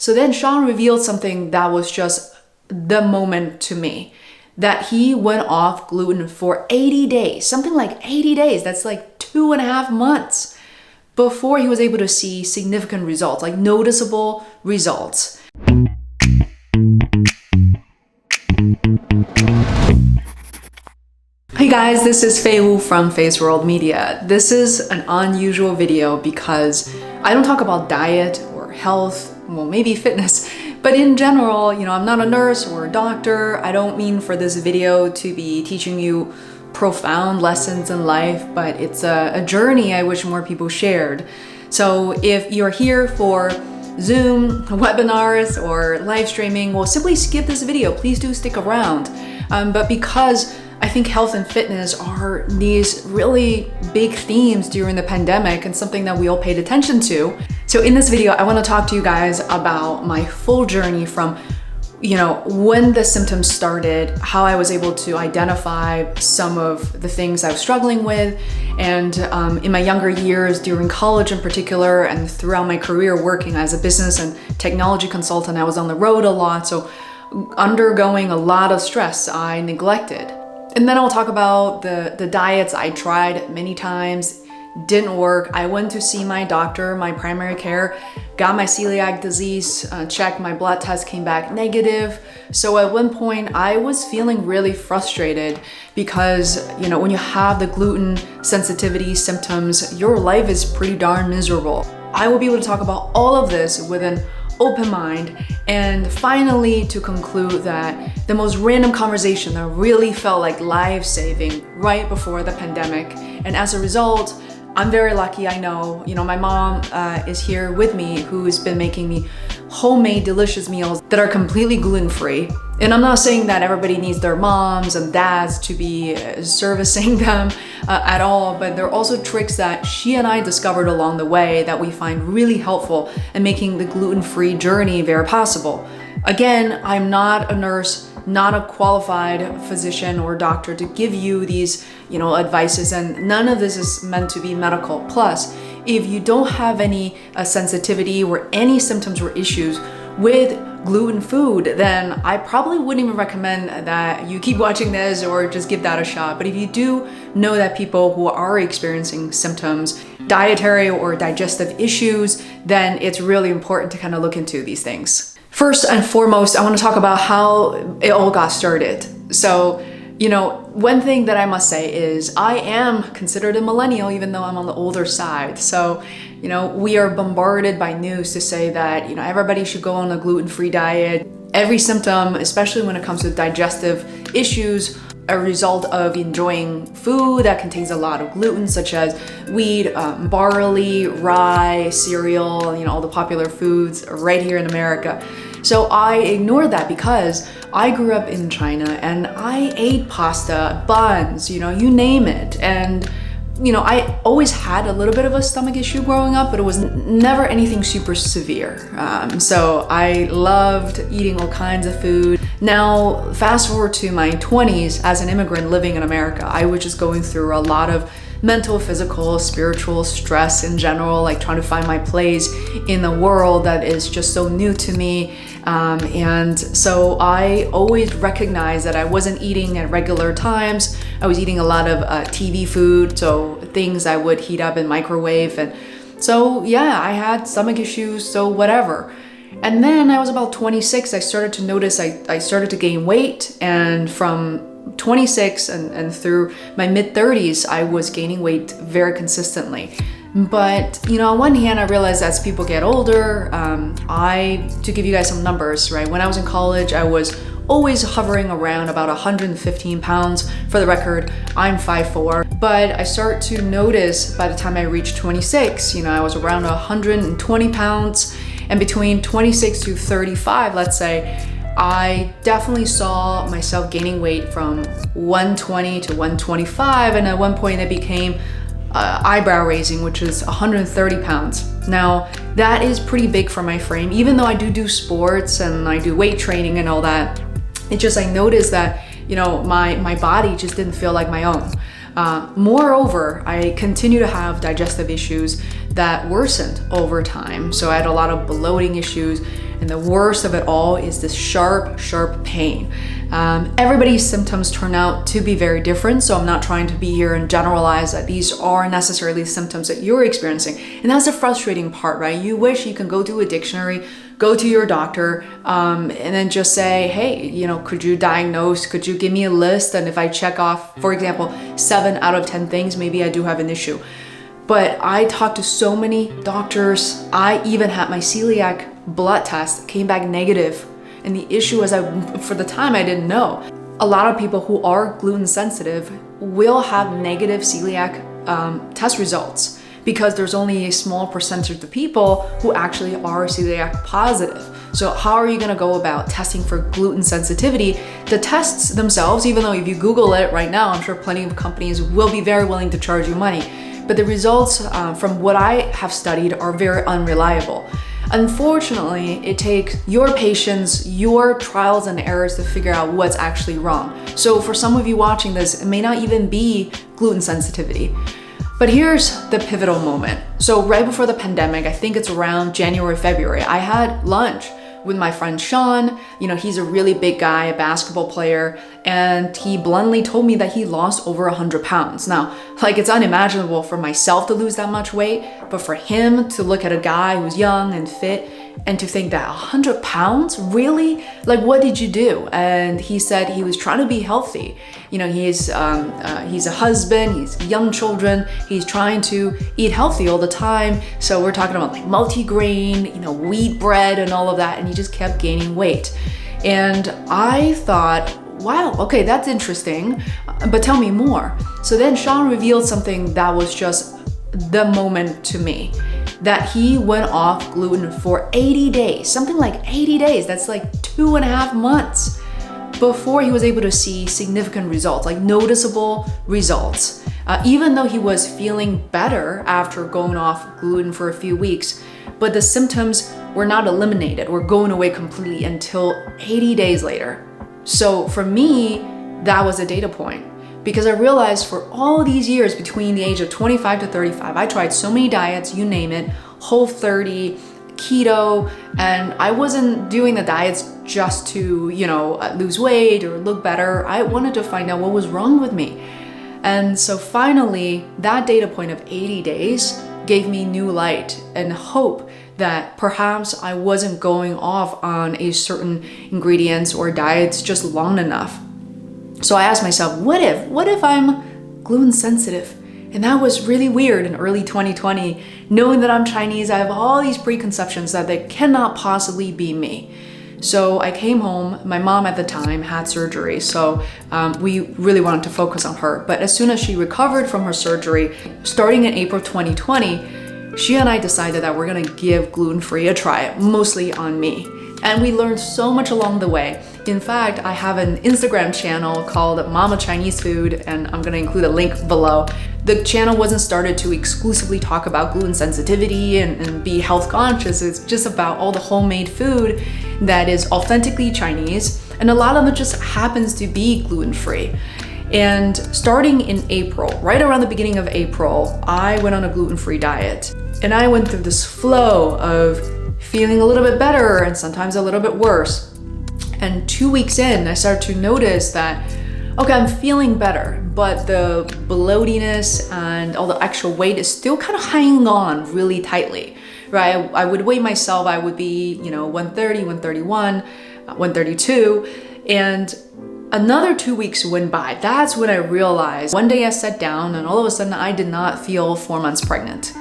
So then Sean revealed something that was just the moment to me, that he went off gluten for 80 days, something like 80 days. That's like 2.5 months before he was able to see significant results, like noticeable results. Hey guys, this is Fei from Feisworld Media. This is an unusual video because I don't talk about diet or health, well, maybe fitness, but in general, I'm not a nurse or a doctor. I don't mean for this video to be teaching you profound lessons in life, but it's a journey I wish more people shared. So if you're here for Zoom, webinars, or live streaming, well, simply skip this video. Please do stick around. But because I think health and fitness are these really big themes during the pandemic and something that we all paid attention to. So in this video, I want to talk to you guys about my full journey from, when the symptoms started, how I was able to identify some of the things I was struggling with. And in my younger years, during college in particular, and throughout my career working as a business and technology consultant, I was on the road a lot. So undergoing a lot of stress I neglected. And then I'll talk about the diets I tried many times, didn't work. I went to see my doctor, my primary care, got my celiac disease checked, my blood test came back negative. So at one point I was feeling really frustrated because, when you have the gluten sensitivity symptoms, your life is pretty darn miserable. I will be able to talk about all of this with an open mind, and finally to conclude that the most random conversation that really felt like life-saving right before the pandemic. And as a result, I'm very lucky. I know, my mom is here with me, who's been making me homemade delicious meals that are completely gluten-free. And I'm not saying that everybody needs their moms and dads to be servicing them at all, but there are also tricks that she and I discovered along the way that we find really helpful in making the gluten-free journey very possible. Again, I'm not a nurse, not a qualified physician or doctor to give you these, advices, and none of this is meant to be medical. Plus, if you don't have any sensitivity or any symptoms or issues with gluten food, then I probably wouldn't even recommend that you keep watching this or just give that a shot. But if you do know that people who are experiencing symptoms, dietary or digestive issues, then it's really important to kind of look into these things. First and foremost, I want to talk about how it all got started. So, one thing that I must say is I am considered a millennial, even though I'm on the older side. So, we are bombarded by news to say that, everybody should go on a gluten-free diet. Every symptom, especially when it comes to digestive issues, a result of enjoying food that contains a lot of gluten, such as wheat, barley, rye, cereal, all the popular foods right here in America. So I ignored that because I grew up in China and I ate pasta, buns, you name it. And I always had a little bit of a stomach issue growing up, but it was never anything super severe. So I loved eating all kinds of food. Now, fast forward to my 20s as an immigrant living in America, I was just going through a lot of mental, physical, spiritual stress in general, like trying to find my place in the world that is just so new to me. And so I always recognized that I wasn't eating at regular times. I was eating a lot of TV food, so things I would heat up in microwave. And so, I had stomach issues, so whatever. And then I was about 26, I started to notice I started to gain weight, and from 26 and through my mid-30s, I was gaining weight very consistently. But, on one hand, I realized as people get older, to give you guys some numbers, right? When I was in college, I was always hovering around about 115 pounds. For the record, I'm 5'4". But I start to notice by the time I reached 26, I was around 120 pounds. And between 26 to 35, let's say, I definitely saw myself gaining weight from 120 to 125. And at one point it became eyebrow raising, which is 130 pounds. Now, that is pretty big for my frame, even though I do sports and I do weight training and all that. It's just, I noticed that, my body just didn't feel like my own. Moreover, I continue to have digestive issues that worsened over time. So I had a lot of bloating issues. And the worst of it all is this sharp, sharp pain. Everybody's symptoms turn out to be very different, so I'm not trying to be here and generalize that these are necessarily symptoms that you're experiencing. And that's the frustrating part, right? You wish you can go to a dictionary, go to your doctor, and then just say, hey, could you diagnose, could you give me a list? And if I check off, for example, 7 out of 10 things, maybe I do have an issue. But I talked to so many doctors. I even had my celiac blood test came back negative. And the issue is for the time I didn't know. A lot of people who are gluten sensitive will have negative celiac test results because there's only a small percentage of people who actually are celiac positive. So how are you gonna go about testing for gluten sensitivity? The tests themselves, even though if you Google it right now, I'm sure plenty of companies will be very willing to charge you money. But the results from what I have studied are very unreliable. Unfortunately, it takes your patience, your trials and errors to figure out what's actually wrong. So for some of you watching this, it may not even be gluten sensitivity. But here's the pivotal moment. So right before the pandemic, I think it's around January, February, I had lunch with my friend Sean. He's a really big guy, a basketball player, and he bluntly told me that he lost over 100 pounds. Now, it's unimaginable for myself to lose that much weight, but for him to look at a guy who's young and fit and to think that 100 pounds, really? What did you do? And he said he was trying to be healthy. He's a husband, he's young children, he's trying to eat healthy all the time. So we're talking about multi-grain, wheat bread and all of that, and he just kept gaining weight. And I thought, wow, okay, that's interesting, but tell me more. So then Sean revealed something that was just the moment to me, that he went off gluten for 80 days, something like 80 days. That's like 2.5 months before he was able to see significant results, noticeable results. Even though he was feeling better after going off gluten for a few weeks, but the symptoms were not eliminated, were going away completely until 80 days later. So for me, that was a data point, because I realized for all these years between the age of 25 to 35, I tried so many diets, you name it, Whole30, keto, and I wasn't doing the diets just to, lose weight or look better. I wanted to find out what was wrong with me. And so finally, that data point of 80 days gave me new light and hope that perhaps I wasn't going off on a certain ingredients or diets just long enough. So I asked myself, what if I'm gluten sensitive? And that was really weird in early 2020, knowing that I'm Chinese. I have all these preconceptions that they cannot possibly be me. So I came home. My mom at the time had surgery, so we really wanted to focus on her. But as soon as she recovered from her surgery, starting in April 2020, she and I decided that we're gonna give gluten-free a try, mostly on me. And we learned so much along the way. In fact, I have an Instagram channel called Mama Chinese Food, and I'm gonna include a link below. The channel wasn't started to exclusively talk about gluten sensitivity and be health conscious. It's just about all the homemade food that is authentically Chinese, and a lot of it just happens to be gluten-free. And starting in April, right around the beginning of April, I went on a gluten-free diet. And I went through this flow of feeling a little bit better and sometimes a little bit worse. And 2 weeks in, I started to notice that, okay, I'm feeling better, but the bloatiness and all the extra weight is still kind of hanging on really tightly, right? I would weigh myself, I would be, 130, 131, 132, and another 2 weeks went by. That's when I realized, one day I sat down and all of a sudden I did not feel 4 months pregnant.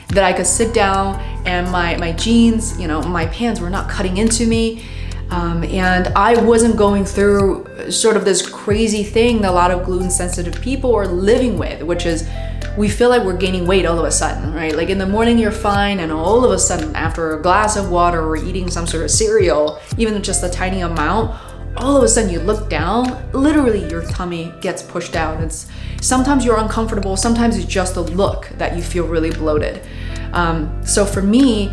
That I could sit down and my jeans, my pants were not cutting into me. And I wasn't going through sort of this crazy thing that a lot of gluten sensitive people are living with, which is we feel like we're gaining weight all of a sudden, right? Like in the morning you're fine, and all of a sudden after a glass of water or eating some sort of cereal, even just a tiny amount, all of a sudden you look down, literally your tummy gets pushed out. It's sometimes you're uncomfortable, sometimes it's just a look that you feel really bloated. So for me,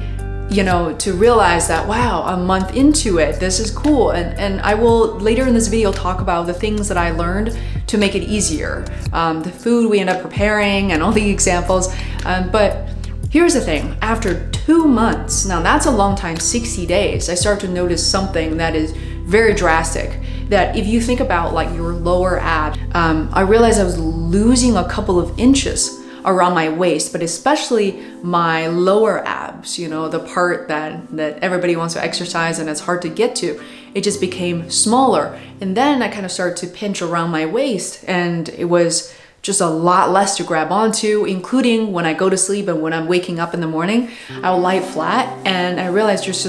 to realize that, wow, a month into it, this is cool. And I will later in this video talk about the things that I learned to make it easier. The food we end up preparing and all the examples. But Here's the thing, after 2 months, now that's a long time, 60 days, I start to notice something that is very drastic. That if you think about like your lower abs, I realized I was losing a couple of inches around my waist, but especially my lower abs, you know, the part that everybody wants to exercise and it's hard to get to. It just became smaller. And then I kind of started to pinch around my waist, and it was just a lot less to grab onto, including when I go to sleep and when I'm waking up in the morning, I'll lie flat, and I realized there's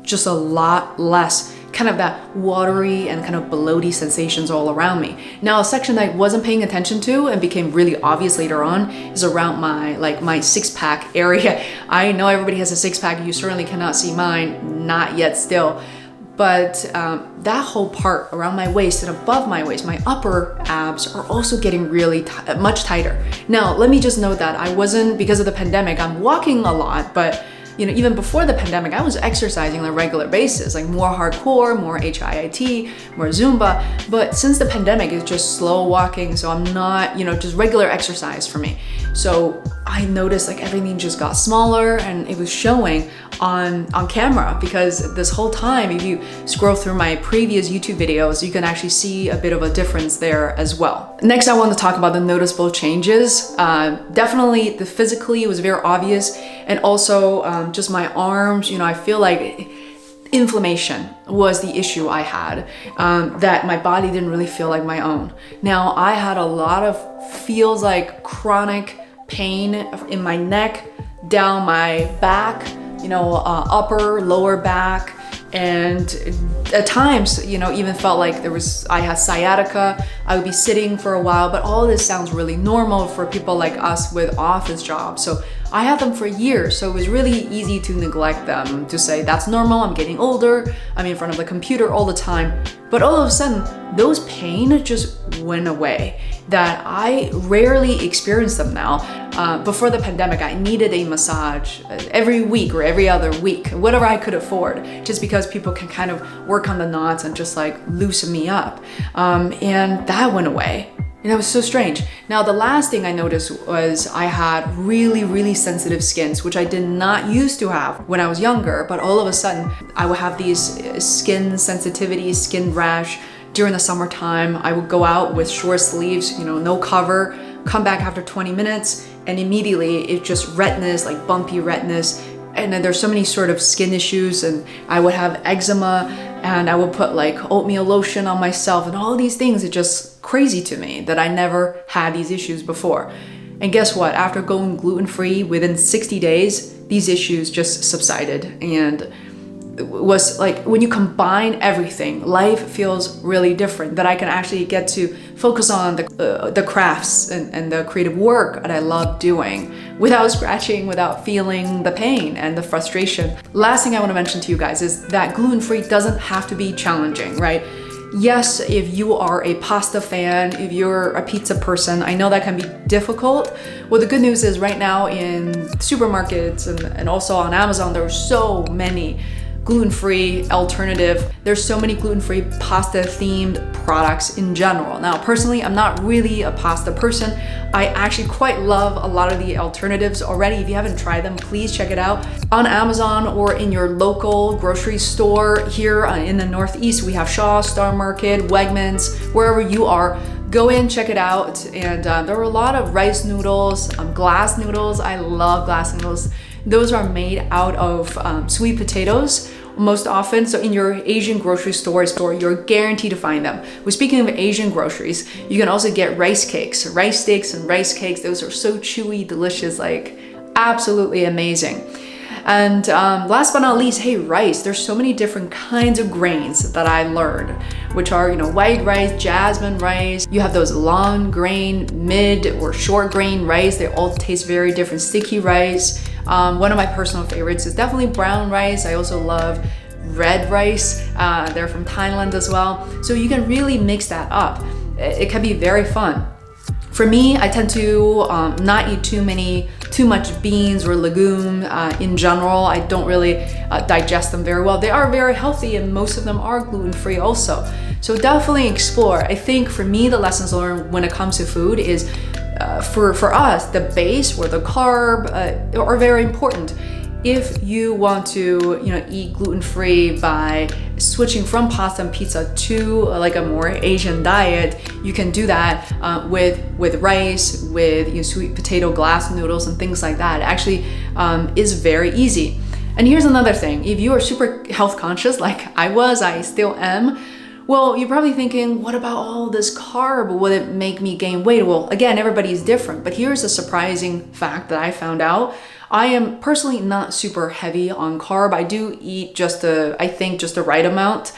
just a lot less kind of that watery and kind of bloaty sensations all around me. Now, a section that I wasn't paying attention to and became really obvious later on is around my six-pack area. I know everybody has a six-pack. You certainly cannot see mine, not yet still. But that whole part around my waist and above my waist, my upper abs are also getting really much tighter. Now, let me just note that I wasn't, because of the pandemic, I'm walking a lot, but you know, even before the pandemic, I was exercising on a regular basis, like more hardcore, more HIIT, more Zumba. But since the pandemic, it's just slow walking. So I'm not, you know, just regular exercise for me. So I noticed like everything just got smaller, and it was showing on camera, because this whole time, if you scroll through my previous YouTube videos, you can actually see a bit of a difference there as well. Next, I want to talk about the noticeable changes. Definitely physically, it was very obvious. And also just my arms, you know, I feel like inflammation was the issue I had, that my body didn't really feel like my own. Now, I had a lot of feels like chronic pain in my neck, down my back, you know, upper, lower back, and at times, you know, even felt like I had sciatica. I would be sitting for a while, but all this sounds really normal for people like us with office jobs. So I had them for years, so it was really easy to neglect them, to say that's normal, I'm getting older, I'm in front of the computer all the time. But all of a sudden, those pain just went away, that I rarely experience them now. Before the pandemic, I needed a massage every week or every other week, whatever I could afford, just because people can kind of work on the knots and just like loosen me up. And that went away. And that was so strange. Now, the last thing I noticed was I had really, really sensitive skins, which I did not used to have when I was younger, but all of a sudden I would have these skin sensitivity, skin rash during the summertime. I would go out with short sleeves, you know, no cover, come back after 20 minutes, and immediately it just redness, like bumpy redness. And then there's so many sort of skin issues, and I would have eczema, and I would put like oatmeal lotion on myself, and all these things. It's just crazy to me that I never had these issues before. And guess what? After going gluten-free, within 60 days, these issues just subsided. And it was like, when you combine everything, life feels really different, that I can actually get to focus on the crafts and the creative work that I love doing without scratching, without feeling the pain and the frustration. Last thing I want to mention to you guys is that gluten-free doesn't have to be challenging, right? Yes, if you are a pasta fan, if you're a pizza person, I know that can be difficult. Well, the good news is right now in supermarkets and also on Amazon, there are so many gluten-free alternative. There's so many gluten-free pasta themed products in general. Now, personally, I'm not really a pasta person. I actually quite love a lot of the alternatives already. If you haven't tried them, please check it out on Amazon or in your local grocery store. Here in the Northeast, we have Shaw, Star Market, Wegmans, wherever you are. Go in, check it out. And there are a lot of rice noodles, glass noodles. I love glass noodles. Those are made out of sweet potatoes most often. So in your Asian grocery store, you're guaranteed to find them. Well, speaking of Asian groceries, you can also get rice cakes, rice sticks and rice cakes. Those are so chewy, delicious, like absolutely amazing. And last but not least, hey, rice. There's so many different kinds of grains that I learned, which are, you know, white rice, jasmine rice. You have those long grain, mid or short grain rice. They all taste very different. Sticky rice. One of my personal favorites is definitely brown rice. I also love red rice. They're from Thailand as well. So you can really mix that up. It can be very fun. For me, I tend to not eat too much beans or legume in general. I don't really digest them very well. They are very healthy, and most of them are gluten-free also. So definitely explore. I think for me, the lessons learned when it comes to food is for us, the base or the carb are very important. If you want to, eat gluten-free by switching from pasta and pizza to like a more Asian diet, you can do that with rice, with sweet potato glass noodles and things like that. It actually is very easy. And here's another thing: if you are super health conscious, like I still am, well, you're probably thinking, what about all this carb? Will it make me gain weight? Well, again, everybody's different, but here's a surprising fact that I found out. I am personally not super heavy on carb. I do eat just the right amount,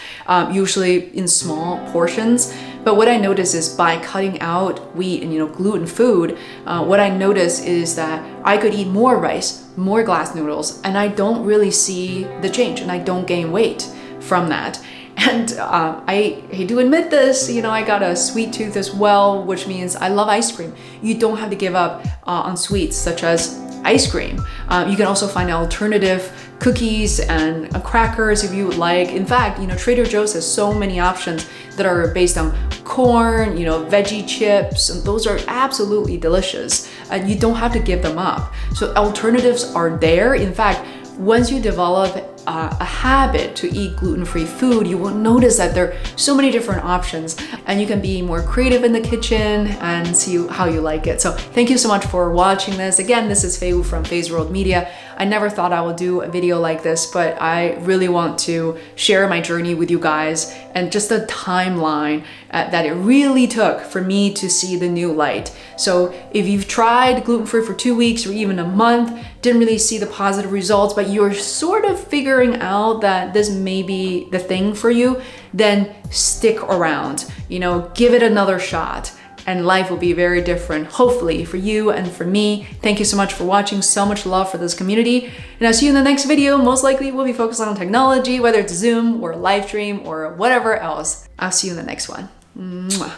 usually in small portions. But what I notice is by cutting out wheat and gluten food, what I notice is that I could eat more rice, more glass noodles, and I don't really see the change, and I don't gain weight from that. And I hate to admit this, I got a sweet tooth as well, which means I love ice cream. You don't have to give up on sweets such as ice cream. You can also find alternative cookies and crackers if you would like. In fact, Trader Joe's has so many options that are based on corn, veggie chips, and those are absolutely delicious. And you don't have to give them up. So alternatives are there. In fact, once you develop a habit to eat gluten-free food, you will notice that there are so many different options, and you can be more creative in the kitchen and see how you like it. So thank you so much for watching this. Again, this is Fei Wu from Feisworld Media. I never thought I would do a video like this, but I really want to share my journey with you guys and just the timeline that it really took for me to see the new light. So if you've tried gluten-free for 2 weeks or even a month, didn't really see the positive results, but you're sort of figuring out that this may be the thing for you, then stick around, give it another shot, and life will be very different, hopefully, for you and for me. Thank you so much for watching. So much love for this community. And I'll see you in the next video. Most likely we'll be focused on technology, whether it's Zoom or live stream or whatever else. I'll see you in the next one. Mwah.